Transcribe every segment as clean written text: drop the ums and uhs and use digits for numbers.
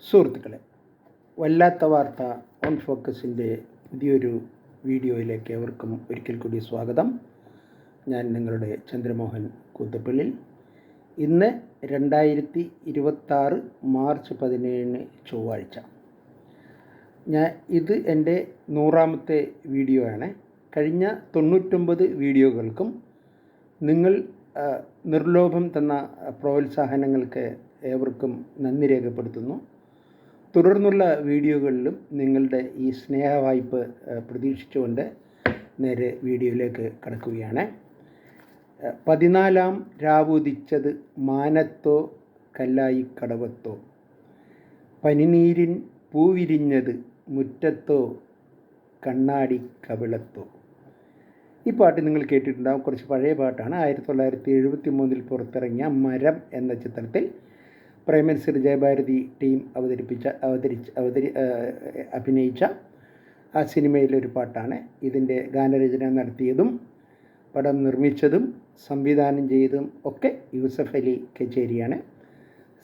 സുഹൃത്തുക്കളെ, വല്ലാത്ത വാർത്ത ഓൺ ഫോക്കസിൻ്റെ പുതിയൊരു വീഡിയോയിലേക്ക് ഏവർക്കും ഒരിക്കൽ കൂടി സ്വാഗതം. ഞാൻ നിങ്ങളുടെ ചന്ദ്രമോഹൻ കൂത്തപ്പള്ളി. ഇന്ന് 2026 മാർച്ച് 17 ചൊവ്വാഴ്ച. ഇത് എൻ്റെ 100ാമത്തെ വീഡിയോ ആണ്. കഴിഞ്ഞ 99 വീഡിയോകൾക്കും നിങ്ങൾ നിർലോഭം തന്ന പ്രോത്സാഹനങ്ങൾക്ക് ഏവർക്കും നന്ദി രേഖപ്പെടുത്തുന്നു. തുടർന്നുള്ള വീഡിയോകളിലും നിങ്ങളുടെ ഈ സ്നേഹവായ്പ പ്രതീക്ഷിച്ചുകൊണ്ട് നേരെ വീഡിയോയിലേക്ക് കടക്കുകയാണ്. 14ാം രാവുദിച്ചത് മാനത്തോ കല്ലായി കടവത്തോ, പനിനീരിൻ പൂവിരിഞ്ഞത് മുറ്റത്തോ കണ്ണാടി കവിളത്തോ. ഈ പാട്ട് നിങ്ങൾ കേട്ടിട്ടുണ്ടാകും. കുറച്ച് പഴയ പാട്ടാണ്. 1973 പുറത്തിറങ്ങിയ മരം എന്ന ചിത്രത്തിൽ പ്രേംനസീർ ജയഭാരതി ടീം അഭിനയിച്ച ആ സിനിമയിലൊരു പാട്ടാണ്. ഇതിൻ്റെ ഗാനരചന നടത്തിയതും പടം നിർമ്മിച്ചതും സംവിധാനം ചെയ്തതും ഒക്കെ യൂസഫ് അലി കച്ചേരിയാണ്.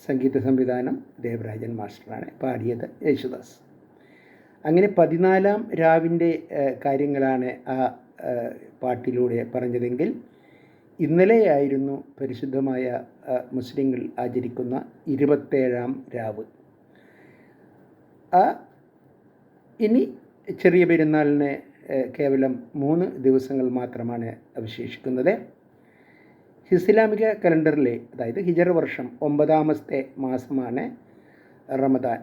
സംഗീത സംവിധാനം ദേവരാജൻ മാസ്റ്ററാണ്. പാടിയത് യേശുദാസ്. അങ്ങനെ 14ാം രാവിൻ്റെ കാര്യങ്ങളാണ് ആ പാട്ടിലൂടെ പറഞ്ഞതെങ്കിൽ, ഇന്നലെയായിരുന്നു പരിശുദ്ധമായ മുസ്ലിങ്ങൾ ആചരിക്കുന്ന 27ാം രാവ്. ഇനി ചെറിയ പെരുന്നാളിന് കേവലം 3 ദിവസങ്ങൾ മാത്രമാണ് അവശേഷിക്കുന്നത്. ഇസ്ലാമിക കലണ്ടറിലെ, അതായത് ഹിജറ വർഷം 9ാമത്തെ മാസമാണ് റമദാൻ.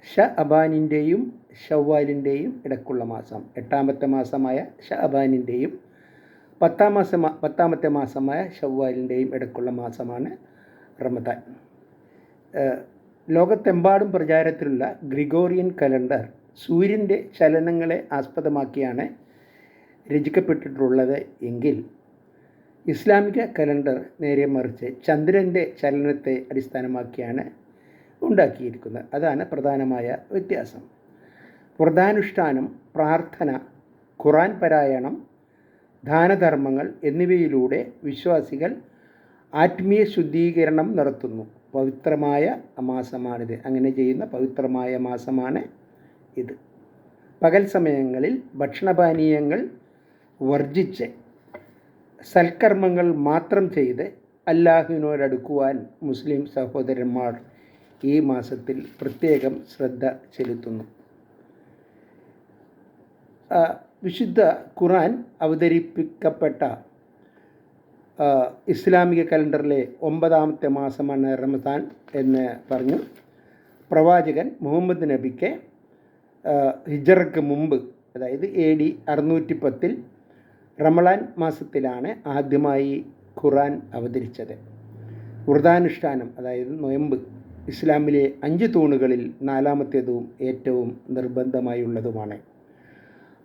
ഷഅബാനിൻ്റെയും ഷവ്വാലിൻ്റെയും ഇടയ്ക്കുള്ള മാസം. 8ാമത്തെ മാസമായ ഷഅബാനിൻ്റെയും 10ാമത്തെ മാസമായ ഷവ്വാലിൻ്റെയും ഇടയ്ക്കുള്ള മാസമാണ് റമദാൻ. ലോകത്തെമ്പാടും പ്രചാരത്തിലുള്ള ഗ്രിഗോറിയൻ കലണ്ടർ സൂര്യൻ്റെ ചലനങ്ങളെ ആസ്പദമാക്കിയാണ് രചിക്കപ്പെട്ടിട്ടുള്ളത് എങ്കിൽ, ഇസ്ലാമിക കലണ്ടർ നേരെ മറിച്ച് ചന്ദ്രൻ്റെ ചലനത്തെ അടിസ്ഥാനമാക്കിയാണ് ഉണ്ടാക്കിയിരിക്കുന്നത്. അതാണ് പ്രധാനമായ വ്യത്യാസം. വ്രതാനുഷ്ഠാനം, പ്രാർത്ഥന, ഖുർആൻ പാരായണം, ദാനധർമ്മങ്ങൾ എന്നിവയിലൂടെ വിശ്വാസികൾ ആത്മീയ ശുദ്ധീകരണം നടത്തുന്നു. പവിത്രമായ മാസമാണിത്. അങ്ങനെ ചെയ്യുന്ന പവിത്രമായ മാസമാണ് ഇത്. പകൽ സമയങ്ങളിൽ ഭക്ഷണപാനീയങ്ങൾ വർജിച്ച് സൽക്കർമ്മങ്ങൾ മാത്രം ചെയ്ത് അല്ലാഹുവിനോടടുക്കുവാൻ മുസ്ലിം സഹോദരന്മാർ ഈ മാസത്തിൽ പ്രത്യേകം ശ്രദ്ധ ചെലുത്തുന്നു. വിശുദ്ധ ഖുർആൻ അവതരിപ്പിക്കപ്പെട്ട ഇസ്ലാമിക കലണ്ടറിലെ 9ാമത്തെ മാസമാണ് റമദാൻ എന്ന് പറഞ്ഞു. പ്രവാചകൻ മുഹമ്മദ് നബിക്ക് ഹിജറയ്ക്ക് മുമ്പ്, അതായത് AD 610 റമളാൻ മാസത്തിലാണ് ആദ്യമായി ഖുർആൻ അവതരിച്ചത്. വ്രതാനുഷ്ഠാനം, അതായത് നൊയമ്പ്, ഇസ്ലാമിലെ 5 തൂണുകളിൽ 4ാമത്തേതും ഏറ്റവും നിർബന്ധമായുള്ളതുമാണ്.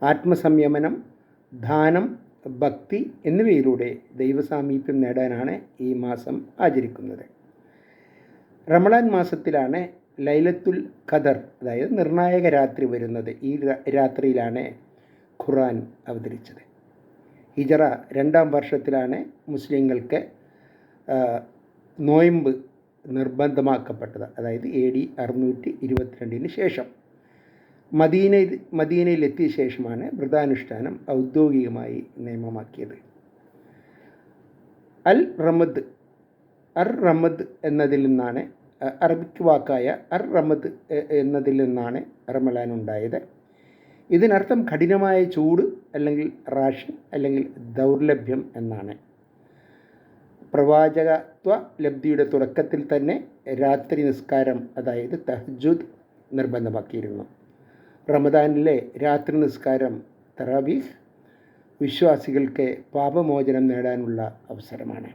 ആത്മസംയമനം, ദാനം, ഭക്തി എന്നിവയിലൂടെ ദൈവസാമീപ്യം നേടാനാണ് ഈ മാസം ആചരിക്കുന്നത്. റമളാൻ മാസത്തിലാണ് ലൈലത്തുൽ ഖദർ, അതായത് നിർണായക രാത്രി വരുന്നത്. ഈ രാത്രിയിലാണ് ഖുർആൻ അവതരിച്ചത്. ഹിജറ 2ാം വർഷത്തിലാണ് മുസ്ലിങ്ങൾക്ക് നോയമ്പ് നിർബന്ധമാക്കപ്പെട്ടത്, അതായത് AD 622 ശേഷം. മദീനയിലെത്തിയ ശേഷമാണ് വ്രതാനുഷ്ഠാനം ഔദ്യോഗികമായി നിയമമാക്കിയത്. റമദ് എന്നതിൽ നിന്നാണ്, അറബിക് വാക്കായ റമദ് എന്നതിൽ നിന്നാണ് റമളാൻ ഉണ്ടായത്. ഇതിനർത്ഥം കഠിനമായ ചൂട്, അല്ലെങ്കിൽ റാഷൻ, അല്ലെങ്കിൽ ദൗർലഭ്യം എന്നാണ്. പ്രവാചകത്വ ലബ്ധിയുടെ തുടക്കത്തിൽ തന്നെ രാത്രി നിസ്കാരം, അതായത് തഹജ്ജുദ് നിർബന്ധമാക്കിയിരുന്നു. റമദാനിലെ രാത്രി നിസ്കാരം, തറാവീഹ്, വിശ്വാസികൾക്ക് പാപമോചനം നേടാനുള്ള അവസരമാണ്.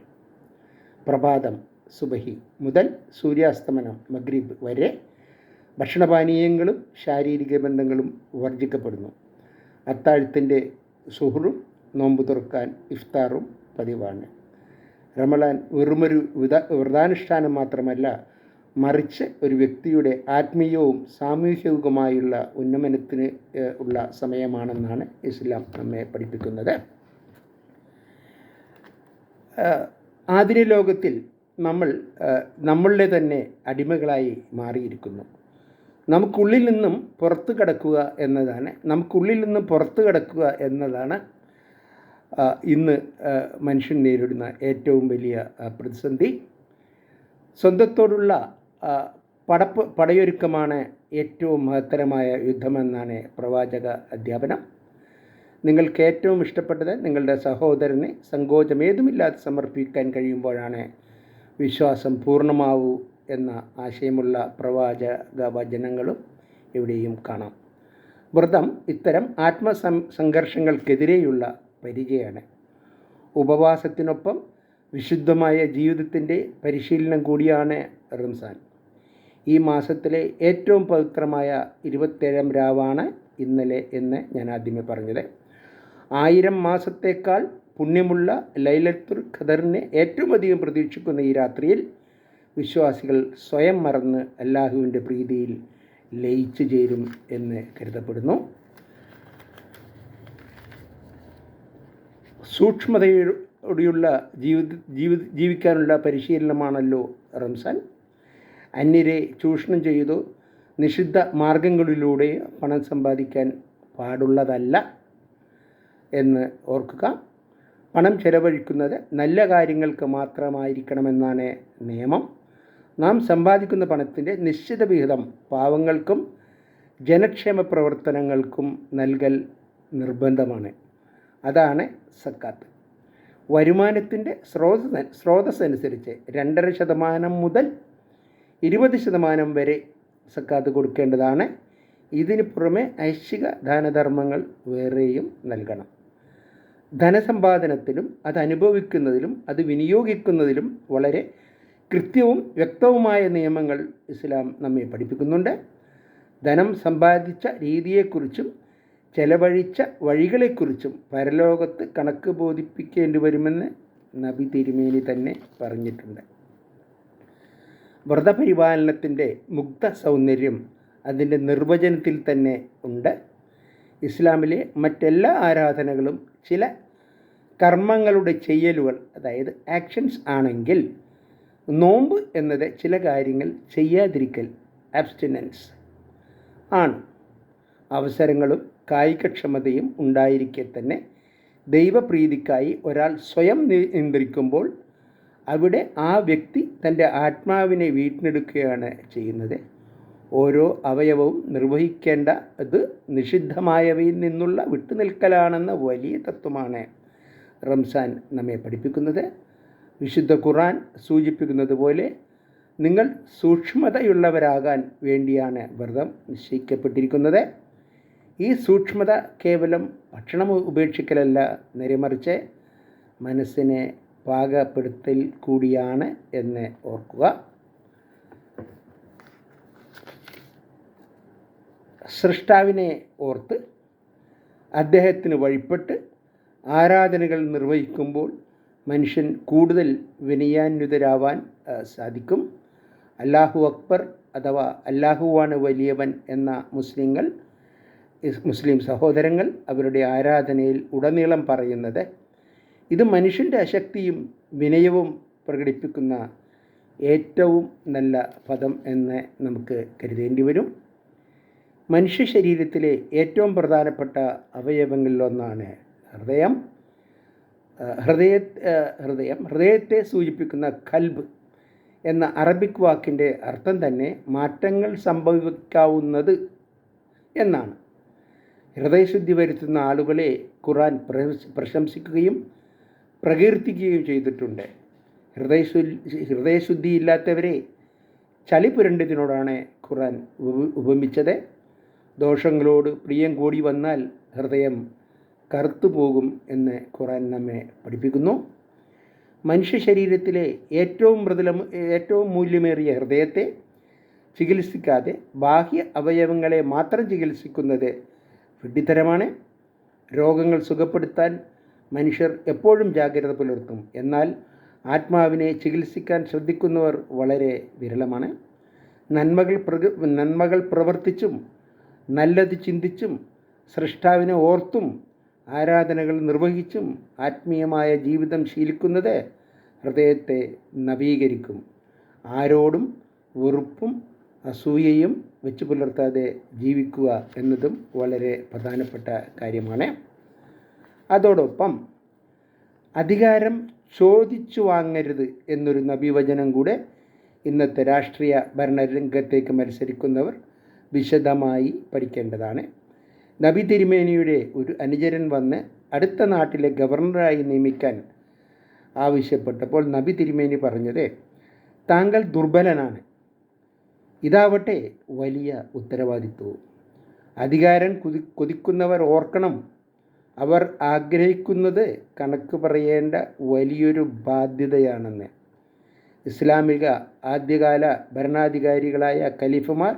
പ്രഭാതം, സുബഹി മുതൽ സൂര്യാസ്തമനം, മഗ്രിബ് വരെ ഭക്ഷണപാനീയങ്ങളും ശാരീരിക ബന്ധങ്ങളും വർജിക്കപ്പെടുന്നു. അത്താഴത്തിൻ്റെ സുഹറും നോമ്പ് തുറക്കാൻ ഇഫ്താറും പതിവാണ്. റമളാൻ വെറുമൊരു വ്രതാനുഷ്ഠാനം മാത്രമല്ല, മറിച്ച് ഒരു വ്യക്തിയുടെ ആത്മീയവും സാമൂഹികവുമായുള്ള ഉന്നമനത്തിന് ഉള്ള സമയമാണെന്നാണ് ഇസ്ലാം നമ്മെ പഠിപ്പിക്കുന്നത്. ആധുനിക ലോകത്തിൽ നമ്മൾ നമ്മളുടെ തന്നെ അടിമകളായി മാറിയിരിക്കുന്നു. നമുക്കുള്ളിൽ നിന്നും പുറത്ത് കടക്കുക എന്നതാണ് ഇന്ന് മനുഷ്യൻ നേരിടുന്ന ഏറ്റവും വലിയ പ്രതിസന്ധി. സ്വന്തത്തോടുള്ള പടയൊരുക്കമാണ് ഏറ്റവും മഹത്തരമായ യുദ്ധമെന്നാണ് പ്രവാചക അധ്യാപനം. നിങ്ങൾക്ക് ഏറ്റവും ഇഷ്ടപ്പെട്ടത് നിങ്ങളുടെ സഹോദരനെ സങ്കോചമേതുമില്ലാതെ സമർപ്പിക്കാൻ കഴിയുമ്പോഴാണ് വിശ്വാസം പൂർണ്ണമാവൂ എന്ന ആശയമുള്ള പ്രവാചക വചനങ്ങളും ഇവിടെയും കാണാം. വ്രതം ഇത്തരം സംഘർഷങ്ങൾക്കെതിരെയുള്ള പരിചയമാണ്. ഉപവാസത്തിനൊപ്പം വിശുദ്ധമായ ജീവിതത്തിൻ്റെ പരിശീലനം കൂടിയാണ് റംസാൻ. ഈ മാസത്തിലെ ഏറ്റവും പവിത്രമായ 27ാം രാവാണ് ഇന്നലെ എന്ന് ഞാൻ ആദ്യമേ പറഞ്ഞത്. 1000 മാസത്തേക്കാൾ പുണ്യമുള്ള ലൈലത്തുൽ ഖദറിനെ ഏറ്റവും അധികം പ്രതീക്ഷിക്കുന്ന ഈ രാത്രിയിൽ വിശ്വാസികൾ സ്വയം മറന്ന് അല്ലാഹുവിൻ്റെ പ്രീതിയിൽ ലയിച്ചു ചേരും എന്ന് കരുതപ്പെടുന്നു. സൂക്ഷ്മതയോടെയുള്ള ജീവിക്കാനുള്ള പരിശീലനമാണല്ലോ റംസാൻ. അന്യരെ ചൂഷണം ചെയ്തോ നിഷിദ്ധ മാർഗങ്ങളിലൂടെ പണം സമ്പാദിക്കാൻ പാടുള്ളതല്ല എന്ന് ഓർക്കുക. പണം ചെലവഴിക്കുന്നത് നല്ല കാര്യങ്ങൾക്ക് മാത്രമായിരിക്കണമെന്നാണ് നിയമം. നാം സമ്പാദിക്കുന്ന പണത്തിൻ്റെ നിശ്ചിത വിഹിതം പാവങ്ങൾക്കും ജനക്ഷേമ പ്രവർത്തനങ്ങൾക്കും നൽകൽ നിർബന്ധമാണ്. അതാണ് സക്കാത്ത്. വരുമാനത്തിൻ്റെ സ്രോതസ്സനുസരിച്ച് 2.5% മുതൽ 20% വരെ സക്കാത്ത് കൊടുക്കേണ്ടതാണ്. ഇതിന് പുറമെ ഐച്ഛിക ദാനധർമ്മങ്ങൾ വേറെയും നൽകണം. ധനസമ്പാദനത്തിലും അത് അനുഭവിക്കുന്നതിലും അത് വിനിയോഗിക്കുന്നതിലും വളരെ കൃത്യവും വ്യക്തവുമായ നിയമങ്ങൾ ഇസ്ലാം നമ്മെ പഠിപ്പിക്കുന്നുണ്ട്. ധനം സമ്പാദിച്ച രീതിയെക്കുറിച്ചും ചെലവഴിച്ച വഴികളെക്കുറിച്ചും പരലോകത്ത് കണക്ക് ബോധിപ്പിക്കേണ്ടി വരുമെന്ന് നബി തിരുമേനി തന്നെ പറഞ്ഞിട്ടുണ്ട്. വ്രതപരിപാലനത്തിൻ്റെ മുക്ത സൗന്ദര്യം അതിൻ്റെ നിർവചനത്തിൽ തന്നെ ഉണ്ട്. ഇസ്ലാമിലെ മറ്റെല്ലാ ആരാധനകളും ചില കർമ്മങ്ങളുടെ ചെയ്യലുകൾ, അതായത് ആക്ഷൻസ് ആണെങ്കിൽ, നോമ്പ് എന്നത് ചില കാര്യങ്ങൾ ചെയ്യാതിരിക്കൽ, ആബ്സ്റ്റിനൻസ് ആണ്. അവസരങ്ങളും കായികക്ഷമതയും ഉണ്ടായിരിക്കെ തന്നെ ദൈവപ്രീതിക്കായി ഒരാൾ സ്വയം നിയന്ത്രിക്കുമ്പോൾ അവിടെ ആ വ്യക്തി തൻ്റെ ആത്മാവിനെ വീണ്ടെടുക്കുകയാണ് ചെയ്യുന്നത്. ഓരോ അവയവവും നിർവഹിക്കേണ്ട അത് നിഷിദ്ധമായവയിൽ നിന്നുള്ള വിട്ടുനിൽക്കലാണെന്ന വലിയ തത്വമാണ് റംസാൻ നമ്മെ പഠിപ്പിക്കുന്നത്. വിശുദ്ധ ഖുർആൻ സൂചിപ്പിക്കുന്നത് പോലെ നിങ്ങൾ സൂക്ഷ്മതയുള്ളവരാകാൻ വേണ്ടിയാണ് വ്രതം നിശ്ചയിക്കപ്പെട്ടിരിക്കുന്നത്. ഈ സൂക്ഷ്മത കേവലം ഭക്ഷണം ഉപേക്ഷിക്കലല്ല, നേരെമറിച്ച് മനസ്സിനെ പാകപ്പെടുത്തൽ കൂടിയാണ് എന്ന് ഓർക്കുക. സൃഷ്ടാവിനെ ഓർത്ത് അദ്ദേഹത്തിന് വഴിപ്പെട്ട് ആരാധനകൾ നിർവഹിക്കുമ്പോൾ മനുഷ്യൻ കൂടുതൽ വിനയാന്വിതരാവാൻ സാധിക്കും. അല്ലാഹു അക്ബർ അഥവാ അല്ലാഹുവാണ് വലിയവൻ എന്ന മുസ്ലിം സഹോദരങ്ങൾ അവരുടെ ആരാധനയിൽ ഉടനീളം പറയുന്നത് ഇത് മനുഷ്യൻ്റെ അശക്തിയും വിനയവും പ്രകടിപ്പിക്കുന്ന ഏറ്റവും നല്ല പദം എന്ന് നമുക്ക് കരുതേണ്ടി വരും. മനുഷ്യ ശരീരത്തിലെ ഏറ്റവും പ്രധാനപ്പെട്ട അവയവങ്ങളിലൊന്നാണ് ഹൃദയം. ഹൃദയത്തെ സൂചിപ്പിക്കുന്ന ഖൽബ് എന്ന അറബിക് വാക്കിൻ്റെ അർത്ഥം തന്നെ മാറ്റങ്ങൾ സംഭവിക്കാവുന്നത് എന്നാണ്. ഹൃദയശുദ്ധി വരുത്തുന്ന ആളുകളെ ഖുർആൻ പ്രശംസിക്കുകയും പ്രകീർത്തിക്കുകയും ചെയ്തിട്ടുണ്ട്. ഹൃദയശുദ്ധിയില്ലാത്തവരെ ചളി പുരണ്ടതിനോടാണ് ഖുർആൻ ഉപമിച്ചത്. ദോഷങ്ങളോട് പ്രിയം കൂടി വന്നാൽ ഹൃദയം കറുത്തുപോകും എന്ന് ഖുർആൻ നമ്മെ പഠിപ്പിക്കുന്നു. മനുഷ്യ ശരീരത്തിലെ ഏറ്റവും മൂല്യമേറിയ ഹൃദയത്തെ ചികിത്സിക്കാതെ ബാഹ്യ അവയവങ്ങളെ മാത്രം ചികിത്സിക്കുന്നത് വിഡ്ഢിത്തരമാണ്. രോഗങ്ങൾ സുഖപ്പെടുത്താൻ മനുഷ്യർ എപ്പോഴും ജാഗ്രത പുലർത്തും. എന്നാൽ ആത്മാവിനെ ചികിത്സിക്കാൻ ശ്രദ്ധിക്കുന്നവർ വളരെ വിരളമാണ്. നന്മകൾ പ്രവർത്തിച്ചും നല്ലത് ചിന്തിച്ചും സൃഷ്ടാവിനെ ഓർത്തും ആരാധനകൾ നിർവഹിച്ചും ആത്മീയമായ ജീവിതം ശീലിക്കുന്നത് ഹൃദയത്തെ നവീകരിക്കും. ആരോടും വെറുപ്പും അസൂയയും വെച്ച് പുലർത്താതെ ജീവിക്കുക എന്നതും വളരെ പ്രധാനപ്പെട്ട കാര്യമാണ്. അതോടൊപ്പം അധികാരം ചോദിച്ചു വാങ്ങരുത് എന്നൊരു നബിവചനം കൂടെ ഇന്നത്തെ രാഷ്ട്രീയ ഭരണരംഗത്തേക്ക് മത്സരിക്കുന്നവർ വിശദമായി പഠിക്കേണ്ടതാണ്. നബി തിരുമേനിയുടെ ഒരു അനുചരൻ വന്ന് അടുത്ത നാട്ടിലെ ഗവർണറായി നിയമിക്കാൻ ആവശ്യപ്പെട്ടപ്പോൾ നബി തിരുമേനി പറഞ്ഞത്, താങ്കൾ ദുർബലനാണ്, ഇതാവട്ടെ വലിയ ഉത്തരവാദിത്വവും. അധികാരം കൊതിക്കുന്നവർ ഓർക്കണം, അവർ ആഗ്രഹിക്കുന്നത് കണക്ക് പറയേണ്ട വലിയൊരു ബാധ്യതയാണെന്ന്. ഇസ്ലാമിക ആദ്യകാല ഭരണാധികാരികളായ ഖലീഫമാർ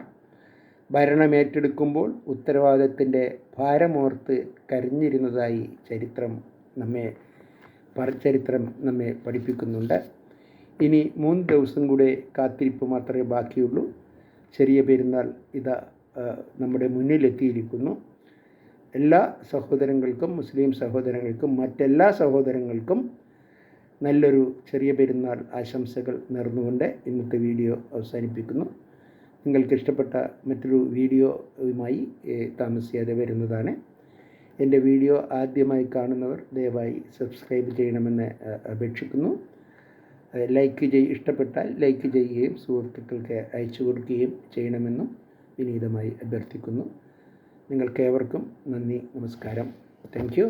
ഭരണമേറ്റെടുക്കുമ്പോൾ ഉത്തരവാദിത്തത്തിൻ്റെ ഭാരമോർത്ത് കരഞ്ഞിരുന്നതായി ചരിത്രം നമ്മെ പഠിപ്പിക്കുന്നുണ്ട്. ഇനി 3 ദിവസം കൂടെ കാത്തിരിപ്പ് മാത്രമേ ബാക്കിയുള്ളൂ. ചെറിയ പെരുന്നാൾ ഇതാ നമ്മുടെ മുന്നിലെത്തിയിരിക്കുന്നു. എല്ലാ സഹോദരങ്ങൾക്കും, മുസ്ലിം സഹോദരങ്ങൾക്കും മറ്റെല്ലാ സഹോദരങ്ങൾക്കും നല്ലൊരു ചെറിയ പെരുന്നാൾ ആശംസകൾ നേർന്നുകൊണ്ട് ഇന്നത്തെ വീഡിയോ അവസാനിപ്പിക്കുന്നു. നിങ്ങൾക്ക് ഇഷ്ടപ്പെട്ട മറ്റൊരു വീഡിയോയുമായി താമസിയാതെ വരുന്നതാണ്. എൻ്റെ വീഡിയോ ആദ്യമായി കാണുന്നവർ ദയവായി സബ്സ്ക്രൈബ് ചെയ്യണമെന്ന് അപേക്ഷിക്കുന്നു. ഇഷ്ടപ്പെട്ടാൽ ലൈക്ക് ചെയ്യുകയും സുഹൃത്തുക്കൾക്ക് അയച്ചു കൊടുക്കുകയും ചെയ്യണമെന്നും വിനീതമായി അഭ്യർത്ഥിക്കുന്നു. നിങ്ങൾക്കേവർക്കും നന്ദി, നമസ്കാരം. Thank you.